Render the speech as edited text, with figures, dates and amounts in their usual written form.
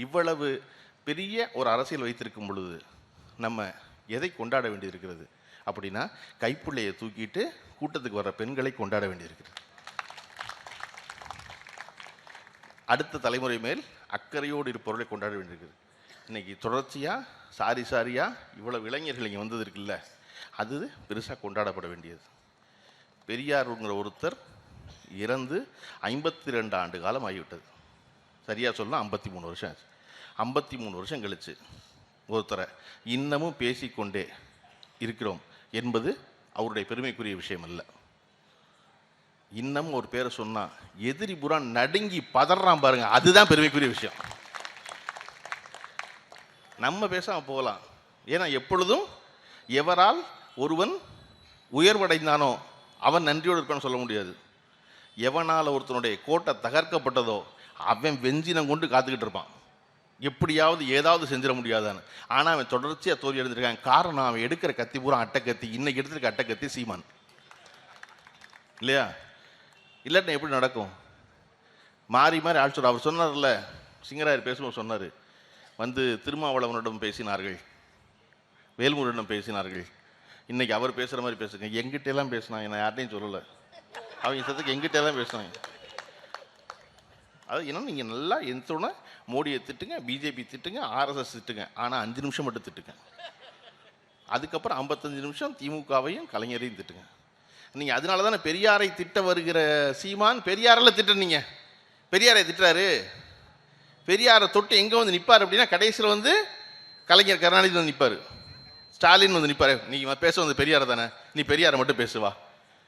இவ்வளவு பெரிய ஒரு அரசியல் வைத்திருக்கும் பொழுது நம்ம எதை கொண்டாட வேண்டியிருக்கிறது அப்படின்னா, கைப்பிள்ளையை தூக்கிட்டு கூட்டத்துக்கு வர்ற பெண்களை கொண்டாட வேண்டியிருக்கிறது. அடுத்த தலைமுறை மேல் அக்கறையோடு இருப்பவர்களை கொண்டாட வேண்டியிருக்குது. இன்னைக்கு தொடர்ச்சியாக சாரியாக இவ்வளவு இளைஞர்கள் இங்கே வந்தது இருக்குல்ல, அது பெருசாக கொண்டாடப்பட வேண்டியது. பெரியாருங்கிற ஒருத்தர் இறந்து 52 ஆண்டு காலம் ஆகிவிட்டது. சரியாக சொல்லலாம் 53 வருஷம் ஆச்சு. 53 வருஷம் கழிச்சு ஒருத்தரை இன்னமும் பேசிக்கொண்டே இருக்கிறோம் என்பது அவருடைய பெருமைக்குரிய விஷயம் அல்ல. இன்னமும் ஒரு பேரை சொன்னா எதிரி புறா நடுங்கி பதறான் பாருங்க, அதுதான் பெருமைக்குரிய விஷயம். நம்ம பேசாம போகலாம். ஏன்னா எப்பொழுதும் எவரால் ஒருவன் உயர்வடைந்தானோ அவன் நன்றியோடு இருப்பான்னு சொல்ல முடியாது. எவனால் ஒருத்தனுடைய கோட்டை தகர்க்கப்பட்டதோ அவன் வெஞ்சினம் கொண்டு காத்துக்கிட்டு இருப்பான், எப்படியாவது ஏதாவது செஞ்சிட முடியாதான்னு. ஆனால் அவன் தொடர்ச்சியாக தோல்வி அடைஞ்சிருக்கான். காரணம், அவன் எடுக்கிற கத்தி பூரா அட்டைக்கத்தி. இன்னைக்கு எடுத்துருக்க அட்டைக்கத்தி சீமான் இல்லையா? இல்லாட்டி எப்படி நடக்கும்? மாறி மாறி ஆள் சொல்ற. அவர் சொன்னார்ல, சிங்கராயர் பேசும்போது சொன்னார், வந்து திருமாவளவனிடம் பேசினார்கள், வேல்முருகனிடம் பேசினார்கள். இன்னைக்கு அவர் பேசுகிற மாதிரி பேசுங்க. எங்கிட்ட எல்லாம் பேசினாங்க, நான் யார்ட்டையும் சொல்லலை. அவங்க சத்துக்கு எங்கிட்ட எல்லாம் பேசினாங்க. அது என்ன, நீங்கள் நல்லா எந்தோடனே மோடியை திட்டுங்க, பிஜேபி திட்டுங்க, ஆர்எஸ்எஸ் திட்டுங்க, ஆனால் 5 நிமிஷம் மட்டும் திட்டுங்க. அதுக்கப்புறம் 55 நிமிஷம் திமுகவையும் கலைஞரையும் திட்டுங்க. நீங்கள் அதனால தானே பெரியாரை திட்ட வருகிற சீமான் பெரியாரெல்லாம் திட்டுனீங்க. பெரியாரை திட்டுறாரு, பெரியாரை தொட்டு எங்கே வந்து நிற்பார் அப்படின்னா, கடைசியில் வந்து கலைஞர் கருணாநிதி வந்து நிற்பார், ஸ்டாலின் வந்து நிற்பார். நீங்கள் பேச வந்து பெரியாரை தானே, நீ பெரியாரை மட்டும் பேசுவா.